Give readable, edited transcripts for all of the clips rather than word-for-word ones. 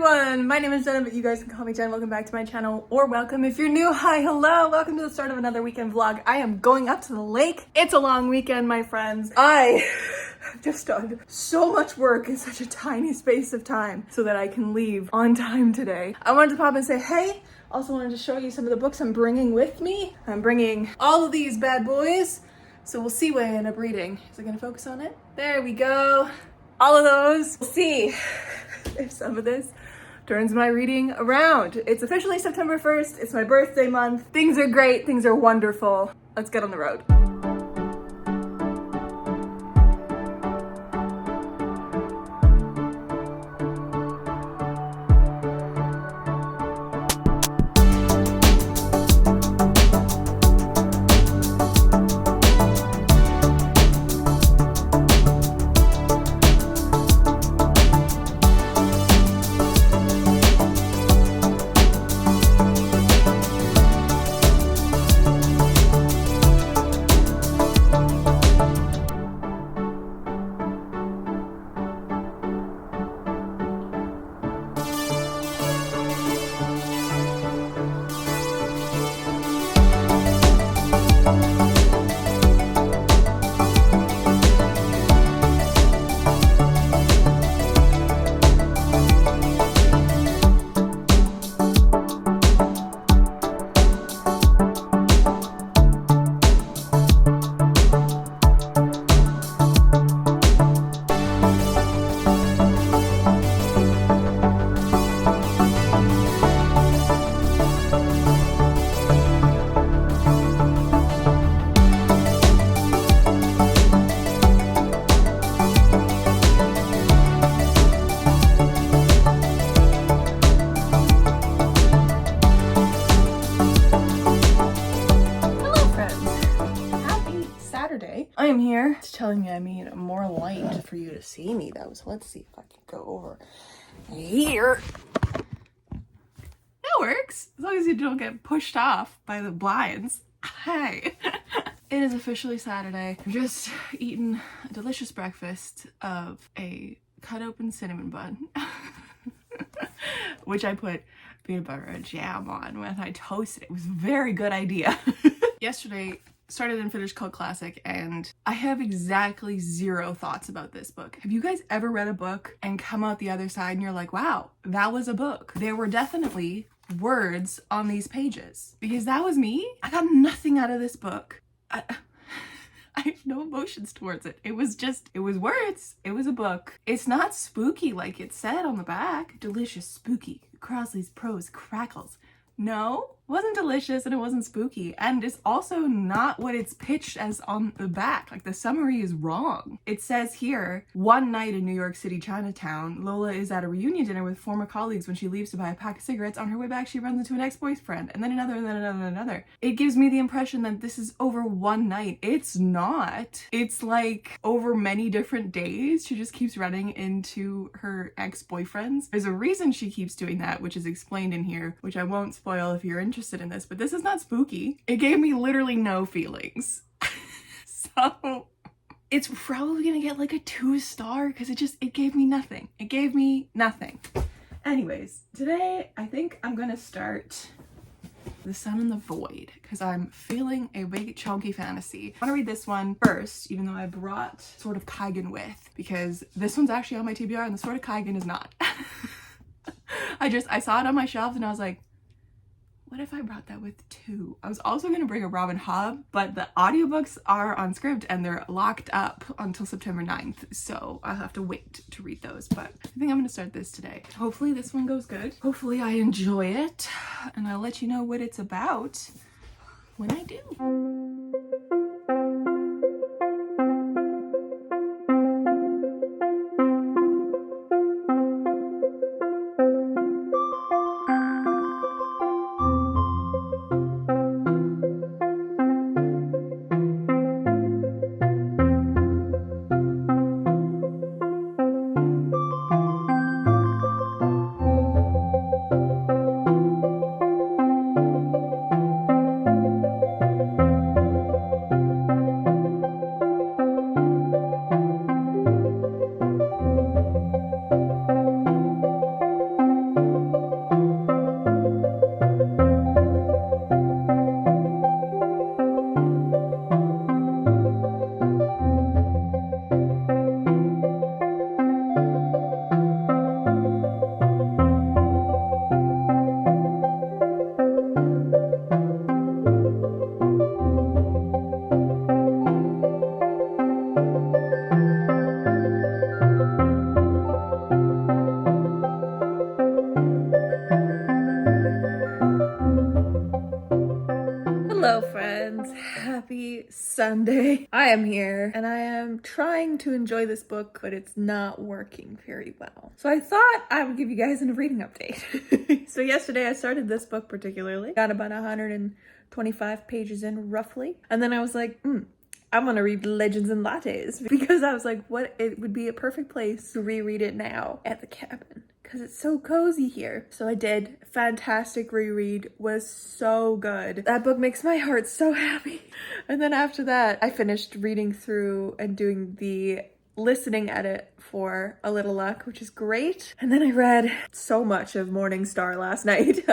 everyone, my name is Jenna, but you guys can call me Jen. Welcome back to my channel, or welcome if you're new. Hi, hello, welcome to the start of another weekend vlog. I am going up to the lake. It's a long weekend, my friends. I have just done so much work in such a tiny space of time so that I can leave on time today. I wanted to pop and say hey. Also wanted to show you some of the books I'm bringing with me. I'm bringing all of these bad boys, so we'll see what I end up reading. Is it gonna focus on it? There we go. All of those. We'll see if some of this turns my reading around. It's officially September 1st. It's my birthday month. Things are great. Things are wonderful. Let's get on the road. I am here. It's telling me I need more light for you to see me though. So let's see if I can go over here. That works. As long as you don't get pushed off by the blinds. Hi. It is officially Saturday. I've just eaten a delicious breakfast of a cut open cinnamon bun, which I put peanut butter and jam on when I toasted it. It was a very good idea. Yesterday, started and finished Cult Classic, and I have exactly zero thoughts about this book. Have you guys ever read a book and come out the other side and you're like, wow, that was a book? There were definitely words on these pages, because that was me. I got nothing out of this book. I have no emotions towards it. It was words. It was a book. It's not spooky like it said on the back. Delicious, spooky, Crosley's prose crackles. No, it wasn't delicious and it wasn't spooky, and it's also not what it's pitched as on the back. Like, the summary is wrong. It says here, one night in New York City Chinatown, Lola is at a reunion dinner with former colleagues. When she leaves to buy a pack of cigarettes, on her way back she runs into an ex-boyfriend, and then another, and then another, and another. It gives me the impression that this is over one night. It's not. It's like over many different days. She just keeps running into her ex-boyfriends. There's a reason she keeps doing that, which is explained in here, which I won't spoil if you're interested in this, but this is not spooky. It gave me literally no feelings. So it's probably gonna get like a 2-star because it gave me nothing. It gave me nothing. Anyways, today I think I'm gonna start The Sun and the Void because I'm feeling a big chunky fantasy. I want to read this one first, even though I brought Sword of Kaigen with, because this one's actually on my TBR and the Sword of Kaigen is not. I saw it on my shelf and I was like, what if I brought that with too? I was also going to bring a Robin Hobb, but the audiobooks are on Scribd and they're locked up until September 9th. So I'll have to wait to read those, but I think I'm going to start this today. Hopefully this one goes good. Hopefully I enjoy it, and I'll let you know what it's about when I do. Sunday. I am here and I am trying to enjoy this book, but it's not working very well. So I thought I would give you guys a reading update. So yesterday I started this book particularly, got about 125 pages in roughly. And then I was like, I'm gonna read Legends and Lattes because I was like, what, it would be a perfect place to reread it now at the cabin, because it's so cozy here. So I did. Fantastic reread, was so good. That book makes my heart so happy. And then after that, I finished reading through and doing the listening edit for A Little Luck, which is great. And then I read so much of Morning Star last night.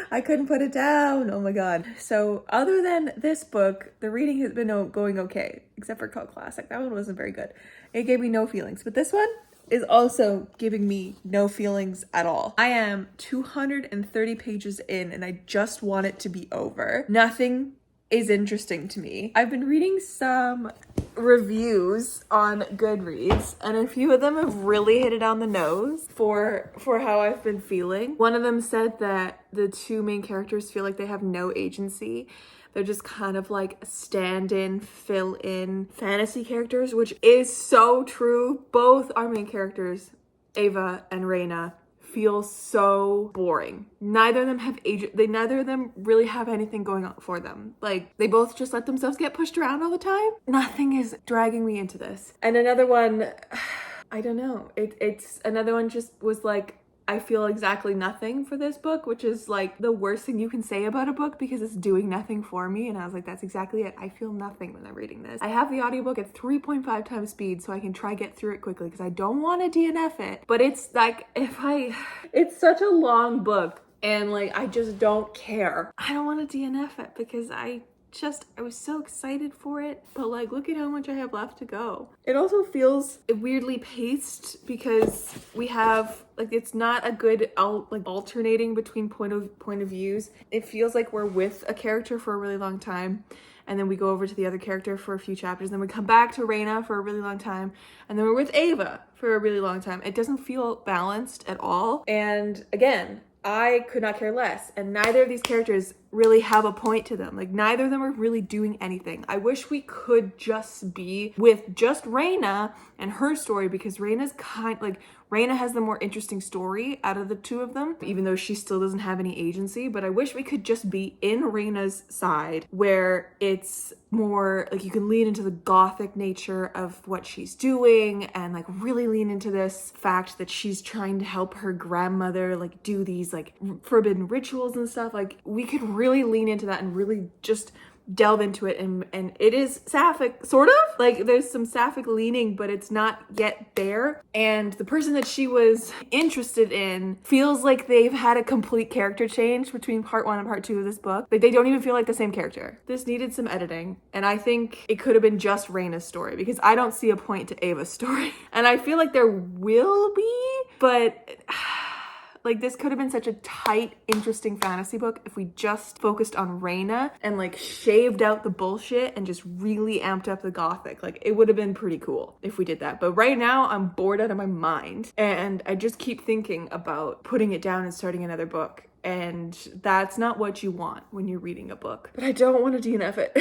I couldn't put it down. Oh my God. So other than this book, the reading has been going okay, except for Cult Classic. That one wasn't very good. It gave me no feelings, but this one is also giving me no feelings at all. I am 230 pages in and I just want it to be over. Nothing is interesting to me. I've been reading some reviews on Goodreads and a few of them have really hit it on the nose for how I've been feeling. One of them said that the two main characters feel like they have no agency. They're just kind of like stand-in, fill-in fantasy characters, which is so true. Both our main characters, Ava and Reina, feel so boring. Neither of them have neither of them really have anything going on for them. Like, they both just let themselves get pushed around all the time. Nothing is dragging me into this. And another one, I don't know. It's another one just was like, I feel exactly nothing for this book, which is like the worst thing you can say about a book because it's doing nothing for me. And I was like, that's exactly it. I feel nothing when I'm reading this. I have the audiobook at 3.5 times speed so I can try get through it quickly because I don't want to DNF it. But it's like, it's such a long book and like, I just don't care. I don't want to DNF it because I was so excited for it, but like, look at how much I have left to go. It also feels weirdly paced because we have like, it's not a good alternating between point of views. It feels like we're with a character for a really long time and then we go over to the other character for a few chapters, then we come back to Reina for a really long time, and then we're with Ava for a really long time. It doesn't feel balanced at all. And again, I could not care less. And neither of these characters really have a point to them. Like, neither of them are really doing anything. I wish we could just be with just Reina and her story, because Reina has the more interesting story out of the two of them, even though she still doesn't have any agency. But I wish we could just be in Reina's side, where it's more like you can lean into the gothic nature of what she's doing and like really lean into this fact that she's trying to help her grandmother like do these like forbidden rituals and stuff. Like, we could really lean into that and really just delve into it, and it is sapphic, sort of like there's some sapphic leaning, but it's not yet there. And the person that she was interested in feels like they've had a complete character change between part 1 and part 2 of this book. Like, they don't even feel like the same character. This needed some editing, and I think it could have been just Reina's story, because I don't see a point to Ava's story. And I feel like there will be, but like, this could have been such a tight, interesting fantasy book if we just focused on Reina and like shaved out the bullshit and just really amped up the gothic. Like, it would have been pretty cool if we did that. But right now I'm bored out of my mind and I just keep thinking about putting it down and starting another book. And that's not what you want when you're reading a book. But I don't want to DNF it.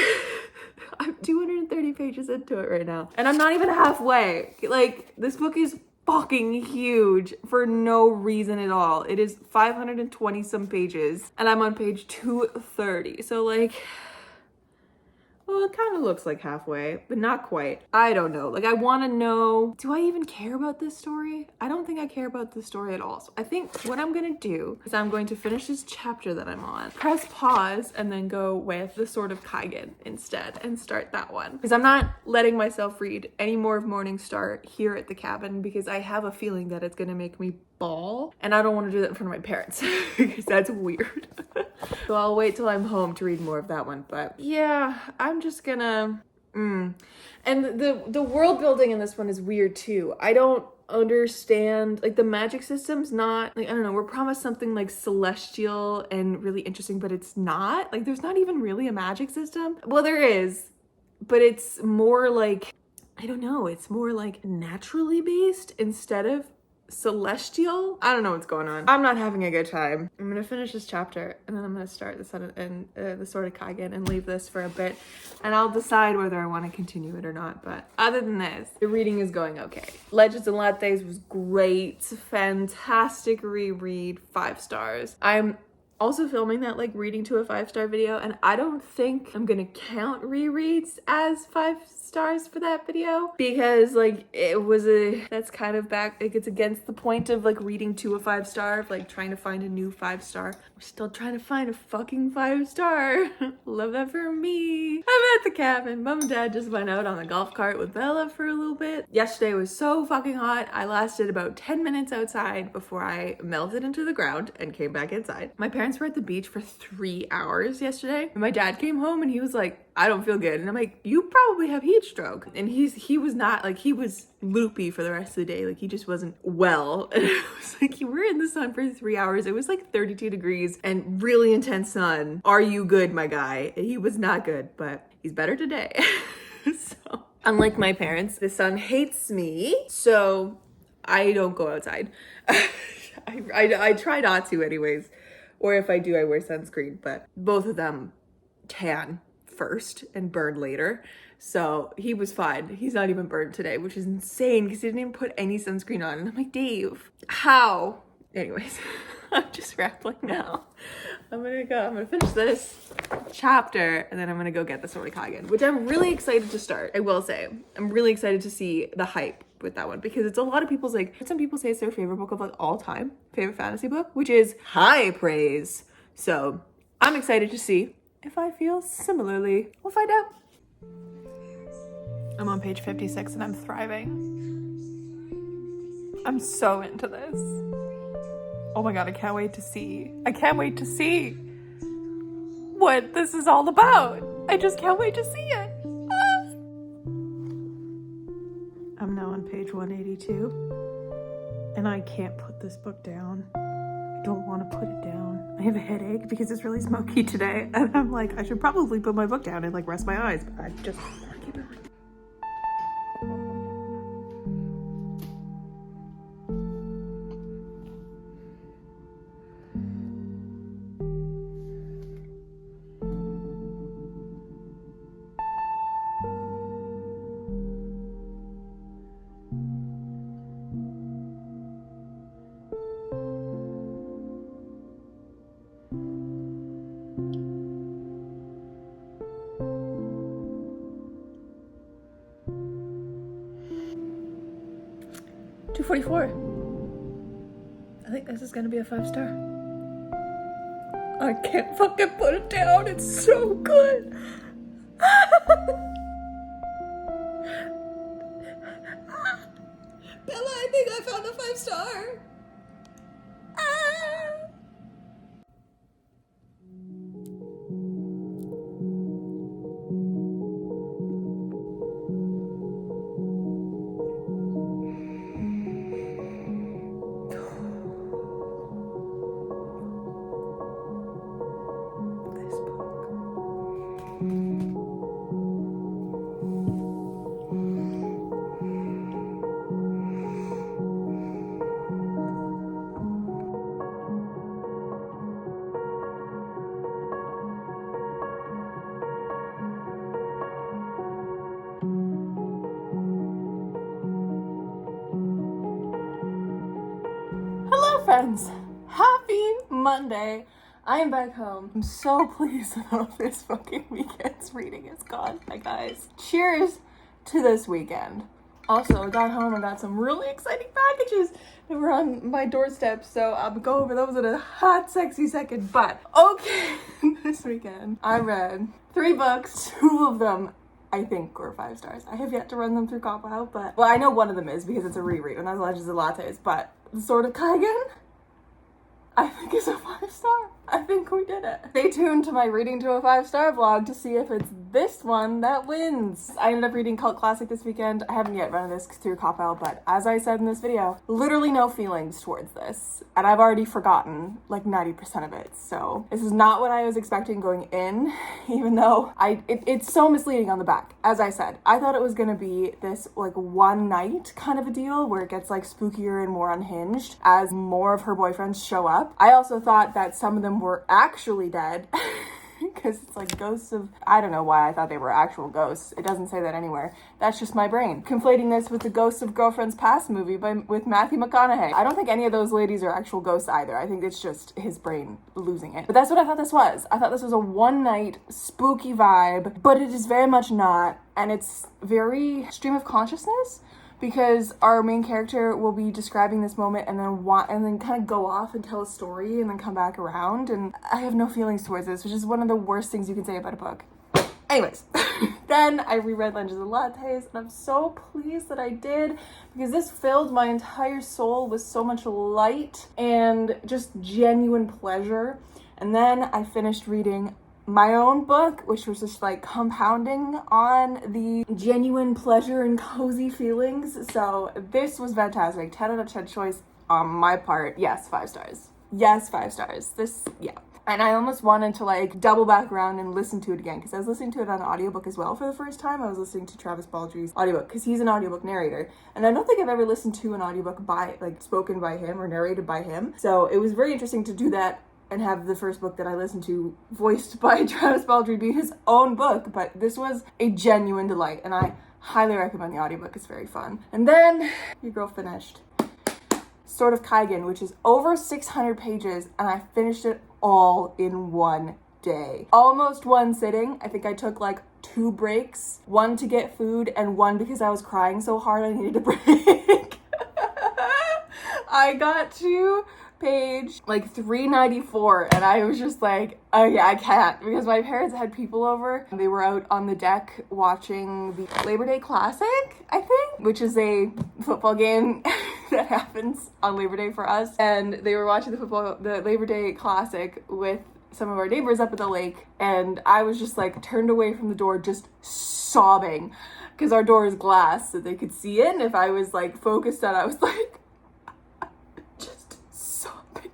I'm 230 pages into it right now. And I'm not even halfway. Like, this book is fucking huge for no reason at all. It is 520 some pages and I'm on page 230. So like, well, it kind of looks like halfway, but not quite. I don't know. Like, I want to know, do I even care about this story? I don't think I care about this story at all. So I think what I'm going to do is I'm going to finish this chapter that I'm on, press pause, and then go with The Sword of Kaigen instead and start that one. Because I'm not letting myself read any more of Morning Star here at the cabin because I have a feeling that it's going to make me bawl. And I don't want to do that in front of my parents because that's weird. So I'll wait till I'm home to read more of that one. But yeah, I'm just gonna... And the world building in this one is weird too. I don't understand, like, the magic system's not, like, I don't know, we're promised something like celestial and really interesting, but it's not. Like, there's not even really a magic system. Well, there is, but it's more like, I don't know, it's more like naturally based instead of celestial. I don't know what's going on. I'm not having a good time. I'm gonna finish this chapter and then I'm gonna start the Sword of Kagen and leave this for a bit, and I'll decide whether I want to continue it or not. But other than this, the reading is going okay. Legends and Lattes was great, fantastic reread, 5 stars. I'm also filming that like reading to a 5-star video, and I don't think I'm gonna count rereads as 5 stars for that video, because like that's kind of back, like it's against the point of like reading to a 5-star, of like trying to find a new 5-star. We're still trying to find a fucking 5-star. Love that for me. I'm at the cabin. Mom and Dad just went out on the golf cart with Bella for a little bit. Yesterday was so fucking hot. I lasted about 10 minutes outside before I melted into the ground and came back inside. My parents were at the beach for 3 hours yesterday, and my dad came home and he was like, I don't feel good. And I'm like, you probably have heat stroke. And he was not, like, he was loopy for the rest of the day. Like, he just wasn't well. And it was like, you were in the sun for 3 hours. It was like 32 degrees and really intense sun. Are you good, my guy? And he was not good, but he's better today. So, unlike my parents, the sun hates me, so I don't go outside. I try not to anyways. Or if I do, I wear sunscreen, but both of them tan first and burn later. So he was fine. He's not even burned today, which is insane because he didn't even put any sunscreen on. And I'm like, Dave, how? Anyways, I'm just rambling now. I'm gonna finish this chapter and then I'm gonna go get the Sword of Kagen, which I'm really excited to start. I will say, I'm really excited to see the hype with that one, because it's a lot of people's, like, some people say it's their favorite book of like all time, favorite fantasy book, which is high praise. So I'm excited to see if I feel similarly. We'll find out. I'm on page 56 and I'm thriving. I'm so into this. Oh my god, I can't wait to see. I can't wait to see what this is all about. I just can't wait to see it. I'm now on page 182 and I can't put this book down. I don't want to put it down. I have a headache because it's really smoky today, and I'm like, I should probably put my book down and like rest my eyes, but I just want to keep it reading. $2.44. I think this is gonna be a 5-star. I can't fucking put it down. It's so good. Bella, I think I found a 5-star. Friends, happy Monday. I am back home. I'm so pleased with how this fucking weekend's reading is gone. Hi guys. Cheers to this weekend. Also, I got home and got some really exciting packages that were on my doorstep, so I'll go over those in a hot, sexy second. But okay, this weekend I read 3 books. 2 of them I think were 5 stars. I have yet to run them through Copperhouse, but well, I know one of them is because it's a reread and that's Legends of Lattes, but The Sword of Kagen, I think, is a 5-star. I think we did it. Stay tuned to my Reading to a 5-Star vlog to see if it's this one that wins. I ended up reading Cult Classic this weekend. I haven't yet run this through Cop-L, but as I said in this video, literally no feelings towards this. And I've already forgotten like 90% of it. So this is not what I was expecting going in, even though it's so misleading on the back. As I said, I thought it was gonna be this like one night kind of a deal where it gets like spookier and more unhinged as more of her boyfriends show up. I also thought that some of them were actually dead because it's like ghosts of, I don't know why I thought they were actual ghosts. It doesn't say that anywhere. That's just my brain. Conflating this with the Ghosts of Girlfriend's Past movie with Matthew McConaughey. I don't think any of those ladies are actual ghosts either. I think it's just his brain losing it. But that's what I thought this was. I thought this was a one night spooky vibe, but it is very much not. And it's very stream of consciousness, because our main character will be describing this moment and then kind of go off and tell a story and then come back around, and I have no feelings towards this, which is one of the worst things you can say about a book. Anyways, then I reread Legends of Lattes, and I'm so pleased that I did, because this filled my entire soul with so much light and just genuine pleasure. And then I finished reading my own book, which was just like compounding on the genuine pleasure and cozy feelings. So this was fantastic. 10 out of 10 choice on my part. Yes, 5 stars. Yes, 5 stars. Yeah. And I almost wanted to like double back around and listen to it again, because I was listening to it on audiobook as well for the first time. I was listening to Travis Baldry's audiobook because he's an audiobook narrator. And I don't think I've ever listened to an audiobook spoken by him or narrated by him. So it was very interesting to do that and have the first book that I listened to voiced by Travis Baldry be his own book. But this was a genuine delight, and I highly recommend the audiobook. It's very fun. And then your girl finished Sword of Kaigen, which is over 600 pages, and I finished it all in one day. Almost one sitting. I think I took like 2 breaks, one to get food and one because I was crying so hard I needed a break. I got to page like 394 and I was just like, oh yeah, I can't, because my parents had people over. They were out on the deck watching the Labor Day Classic, I think, which is a football game that happens on Labor Day for us. And they were watching the Labor Day Classic with some of our neighbors up at the lake, and I was just like turned away from the door just sobbing, because our door is glass so they could see it, and if I was like focused on it, I was like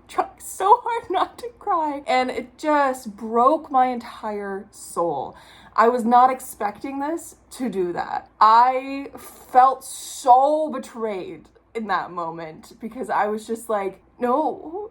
trying so hard not to cry, and it just broke my entire soul. I was not expecting this to do that. I felt so betrayed in that moment, because I was just like, no.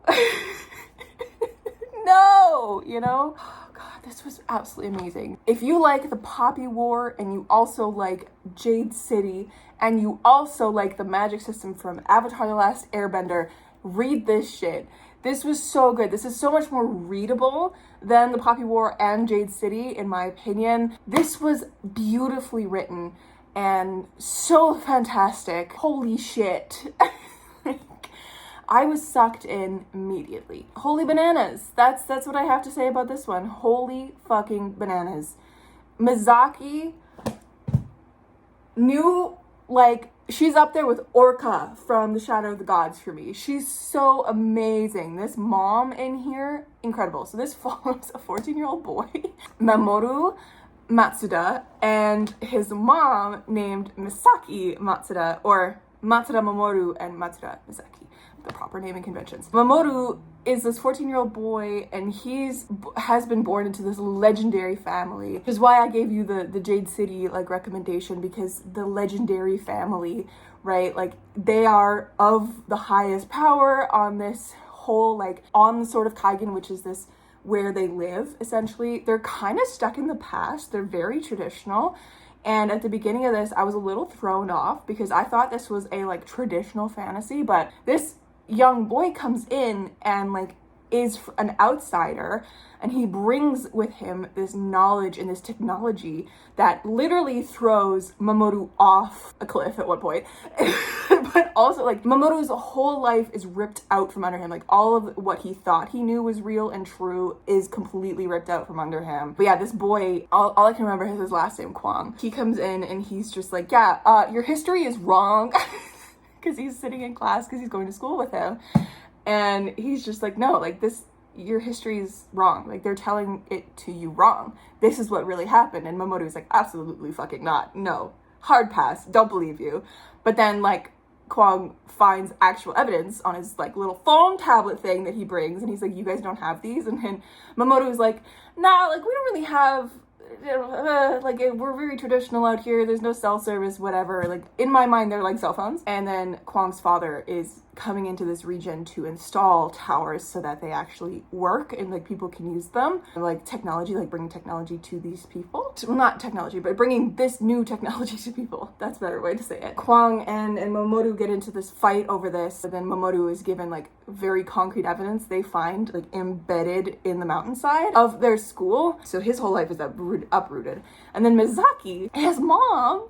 No, you know? Oh God, this was absolutely amazing. If you like the Poppy War, and you also like Jade City, and you also like the magic system from Avatar: The Last Airbender, read this shit. This was so good. This is so much more readable than the Poppy War and Jade City, in my opinion. This was beautifully written and so fantastic. Holy shit. I was sucked in immediately. Holy bananas. That's what I have to say about this one. Holy fucking bananas. Mizaki knew, like, she's up there with Orca from The Shadow of the Gods for me. She's so amazing. This mom in here, incredible. So this follows a 14-year-old boy, Mamoru Matsuda, and his mom named Misaki Matsuda, or Matsuda Mamoru and Matsuda Misaki, the proper naming conventions. Mamoru is this 14-year-old boy, and has been born into this legendary family, which is why I gave you the Jade City like recommendation, because the legendary family, right, like they are of the highest power on this whole, like on the Sword of Kaigen, which is this where they live. Essentially, they're kind of stuck in the past. They're very traditional. And at the beginning of this, I was a little thrown off, because I thought this was a like traditional fantasy, but this young boy comes in and like is an outsider, and he brings with him this knowledge and this technology that literally throws Mamoru off a cliff at one point. But also, like, Mamoru's whole life is ripped out from under him. Like, all of what he thought he knew was real and true is completely ripped out from under him. But yeah, this boy, all I can remember is his last name, Kwang. He comes in and he's just like, yeah, your history is wrong. Because he's sitting in class because he's going to school with him. And he's just like, no, like this your history is wrong. Like, they're telling it to you wrong. This is what really happened. And Mamoru's like, absolutely fucking not. No. Hard pass. Don't believe you. But then, like, Kwong finds actual evidence on his, like, little phone tablet thing that he brings. And he's like, you guys don't have these? And then Mamoru's like, nah, like, we don't really have... like, we're very traditional out here. There's no cell service, whatever. Like, in my mind, they're like cell phones. And then Kwong's father is coming into this region to install towers so that they actually work and, like, people can use them. Like, technology, like, bringing technology to these people. Well, not technology, but bringing this new technology to people. That's a better way to say it. Kwong and Mamoru get into this fight over this. And then Mamoru is given, like, very concrete evidence they find, like, embedded in the mountainside of their school. So his whole life is uprooted. And then Mizaki, his mom,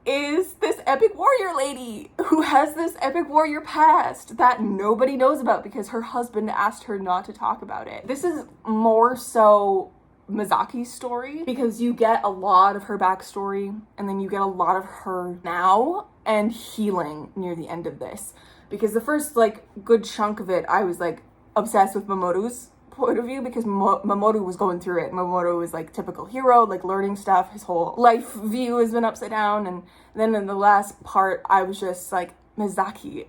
is this epic warrior lady who has this epic warrior past that nobody knows about because her husband asked her not to talk about it. This is more so Mizaki's story because you get a lot of her backstory and then you get a lot of her now and healing near the end of this. Because the first, like, good chunk of it, I was, like, obsessed with Mamoru's point of view because Mamoru was going through it. Mamoru was, like, typical hero, like, learning stuff. His whole life view has been upside down. And then in the last part, I was just, like, Mizaki.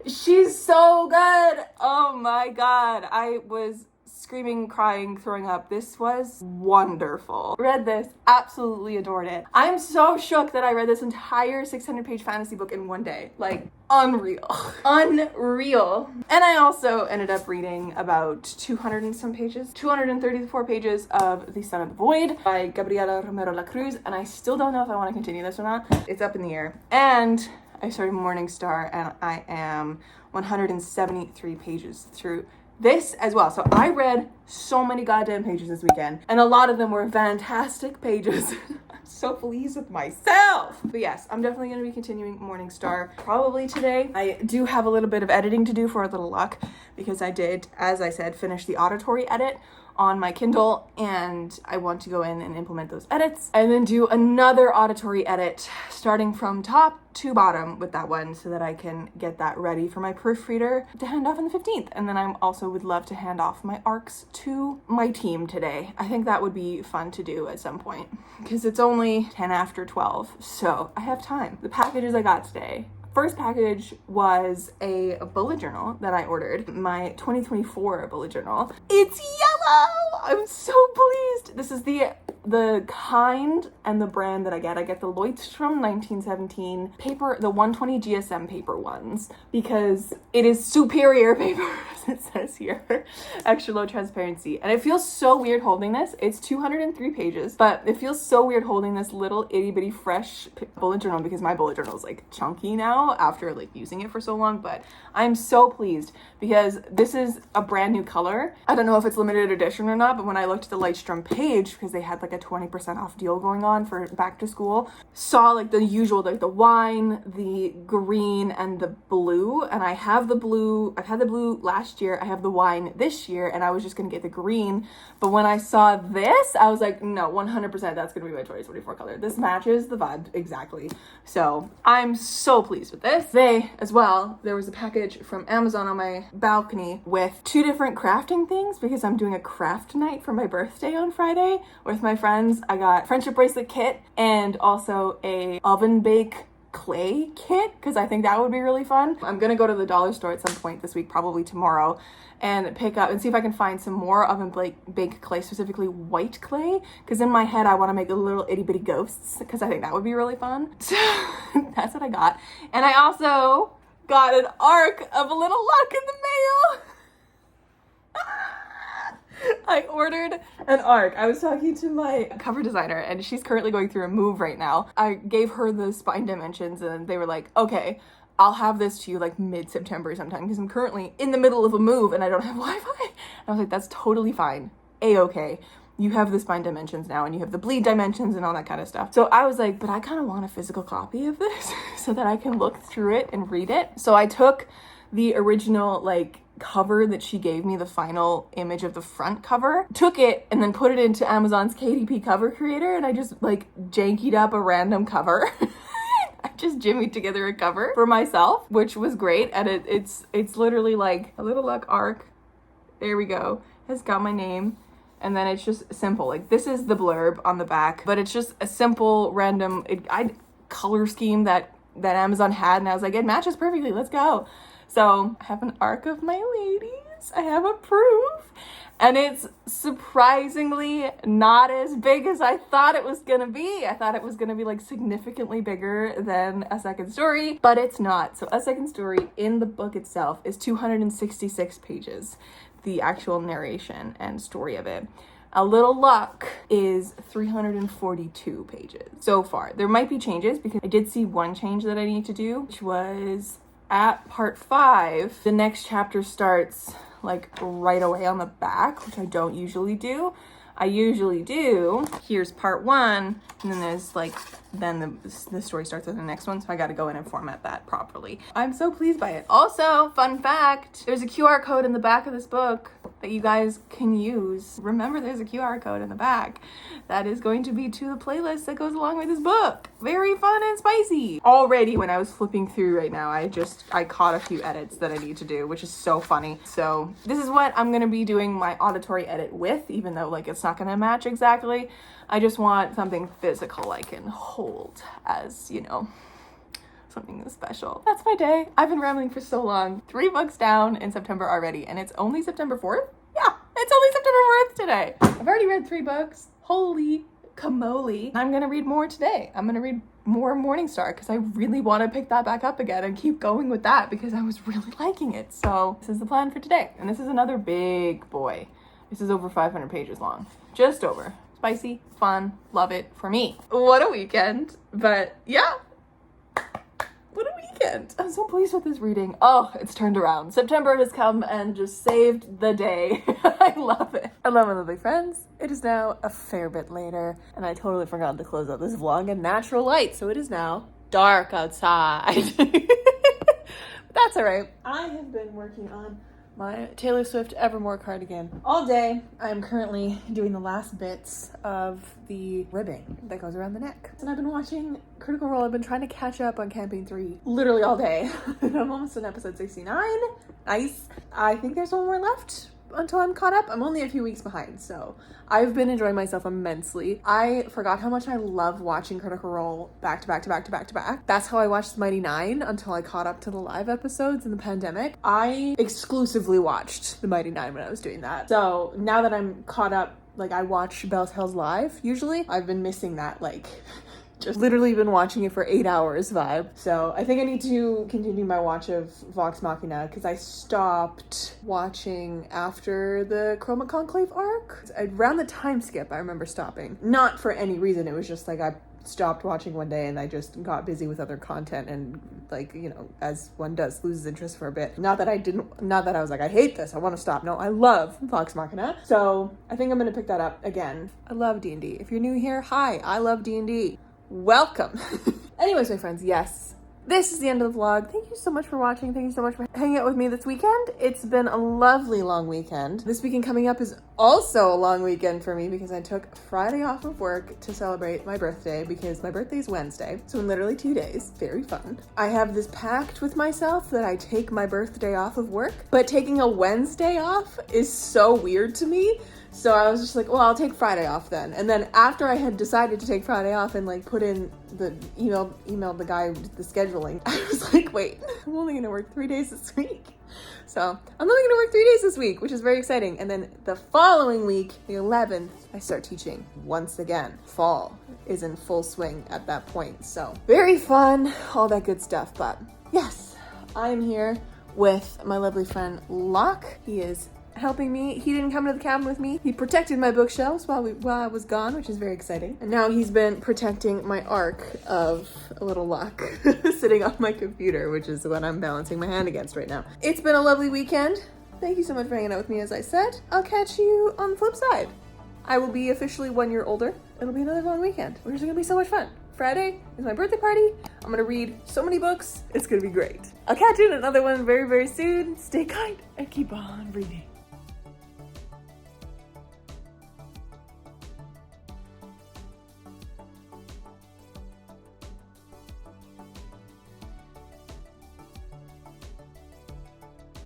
She's so good! Oh, my God. I was screaming, crying, throwing up. This was wonderful. Read this, absolutely adored it. I'm so shook that I read this entire 600-page fantasy book in one day. Like, unreal. Unreal. And I also ended up reading about 200 and some pages, 234 pages of The Son of the Void by Gabriela Romero La Cruz, and I still don't know if I want to continue this or not. It's up in the air. And I started Morning Star, and I am 173 pages through this as well. So I read so many goddamn pages this weekend, and a lot of them were fantastic pages. I'm so pleased with myself. But yes, I'm definitely going to be continuing Morning Star probably today. I do have a little bit of editing to do for a little luck because I did, as I said, finish the auditory edit on my Kindle, and I want to go in and implement those edits and then do another auditory edit starting from top to bottom with that one so that I can get that ready for my proofreader to hand off on the 15th. And then I also would love to hand off my arcs to my team today. I think that would be fun to do at some point because it's only 10 after 12, so I have time. The packages I got today. First package was a bullet journal that I ordered, my 2024 bullet journal. It's yellow! I'm so pleased. This is the kind and the brand that I get. I get the Leuchtturm 1917 paper, the 120 GSM paper ones, because it is superior paper, as it says here. Extra low transparency. And it feels so weird holding this. It's 203 pages, but it feels so weird holding this little itty bitty fresh bullet journal because my bullet journal is like chunky now after like using it for so long. But I'm so pleased because this is a brand new color. I don't know if it's limited edition or not, but when I looked at the Leuchtturm page, because they had like a 20% off deal going on for back to school, saw like the usual, like the wine, the green, and the blue. And I have the blue. I've had the blue last year. I have the wine this year, and I was just gonna get the green. But when I saw this, I was like, no, 100% that's gonna be my 2024 color. This matches the vibe exactly. So I'm so pleased with this. Today as well, there was a package from Amazon on my balcony with 2 different crafting things because I'm doing a craft night for my birthday on Friday with my friends. I got friendship bracelet kit and also a oven bake clay kit because I think that would be really fun. I'm gonna go to the dollar store at some point this week, probably tomorrow, and pick up and see if I can find some more oven bake clay, specifically white clay, because in my head I want to make little itty bitty ghosts because I think that would be really fun. So that's what I got. And I also got an arc of a little luck in the mail. I ordered an arc. I was talking to my cover designer and she's currently going through a move right now. I gave her the spine dimensions and they were like, okay, I'll have this to you like mid-September sometime because I'm currently in the middle of a move and I don't have Wi-Fi. And I was like, that's totally fine. A-okay. You have the spine dimensions now and you have the bleed dimensions and all that kind of stuff. So I was like, but I kind of want a physical copy of this so that I can look through it and read it. So I took the original like cover that she gave me, the final image of the front cover, took it and then put it into Amazon's KDP cover creator, and I just like jankied up a random cover. I just jimmied together a cover for myself, which was great. And it's literally like a little luck arc. There we go. Has got my name. And then it's just simple. Like, this is the blurb on the back, but it's just a simple, random color scheme that Amazon had. And I was like, it matches perfectly. Let's go. So I have an arc of my ladies. I have a proof. And it's surprisingly not as big as I thought it was gonna be. I thought it was gonna be like significantly bigger than A Second Story, but it's not. So A Second Story in the book itself is 266 pages, the actual narration and story of it. A Little Luck is 342 pages so far. There might be changes because I did see one change that I need to do, which was at part 5, the next chapter starts like right away on the back, which I don't usually do. I usually do, here's part 1, and then there's like, then the story starts with the next one, so I gotta go in and format that properly. I'm so pleased by it. Also, fun fact, there's a QR code in the back of this book that you guys can use. Remember, there's a QR code in the back that is going to be to the playlist that goes along with this book. Very fun and spicy. Already, when I was flipping through right now, I caught a few edits that I need to do, which is so funny. So this is what I'm gonna be doing my auditory edit with, even though like it's not gonna match exactly. I just want something physical I can hold as, you know, something special. That's my day. I've been rambling for so long. 3 books down in September already, and it's only September 4th? Yeah, it's only September 4th today. I've already read 3 books. Holy camole. I'm gonna read more today. I'm gonna read more Morningstar because I really want to pick that back up again and keep going with that because I was really liking it. So this is the plan for today. And this is another big boy. This is over 500 pages long. Just over. Spicy, fun, love it for me. What a weekend. But yeah. What a weekend. I'm so pleased with this reading. Oh, it's turned around. September has come and just saved the day. I love it. Hello, my lovely friends. It is now a fair bit later, and I totally forgot to close out this vlog in natural light, so it is now dark outside. That's all right. I have been working on my Taylor Swift Evermore cardigan all day. I'm currently doing the last bits of the ribbing that goes around the neck. And I've been watching Critical Role. I've been trying to catch up on Camping 3 literally all day. I'm almost on episode 69. Nice. I think there's one more left until I'm caught up. I'm only a few weeks behind, so I've been enjoying myself immensely. I forgot how much I love watching Critical Role back to back to back to back to back. That's how I watched The Mighty Nine until I caught up to the live episodes in the pandemic. I exclusively watched The Mighty Nine when I was doing that. So now that I'm caught up, like I watch Bell Tales live usually. I've been missing that, like just literally been watching it for 8 hours vibe. So I think I need to continue my watch of Vox Machina because I stopped watching after the Chroma Conclave arc. Around the time skip, I remember stopping. Not for any reason. It was just like I stopped watching one day and I just got busy with other content and like, you know, as one does, loses interest for a bit. Not that I was like, I hate this, I want to stop. No, I love Vox Machina. So I think I'm going to pick that up again. I love D&D. If you're new here, hi, I love D&D. Welcome. Anyways, my friends, yes, this is the end of the vlog. Thank you so much for watching. Thank you so much for hanging out with me this weekend. It's been a lovely long weekend. This weekend coming up is also a long weekend for me because I took Friday off of work to celebrate my birthday because my birthday is Wednesday. So in literally 2 days, very fun. I have this pact with myself that I take my birthday off of work, but taking a Wednesday off is so weird to me. So I was just like, well, I'll take Friday off then. And then after I had decided to take Friday off and like put in the emailed the guy with the scheduling, I was like, wait, I'm only gonna work 3 days this week. So I'm only gonna work 3 days this week, which is very exciting. And then the following week, the 11th, I start teaching once again. Fall is in full swing at that point. So very fun, all that good stuff. But yes, I'm here with my lovely friend Locke. He is helping me. He didn't come to the cabin with me. He protected my bookshelves while I was gone, which is very exciting. And now he's been protecting my arc of A Little Luck sitting on my computer, which is what I'm balancing my hand against right now. It's been a lovely weekend. Thank you so much for hanging out with me, as I said. I'll catch you on the flip side. I will be officially 1 year older. It'll be another long weekend, which is gonna be so much fun. Friday is my birthday party. I'm gonna read so many books. It's gonna be great. I'll catch you in another one very, very soon. Stay kind and keep on reading.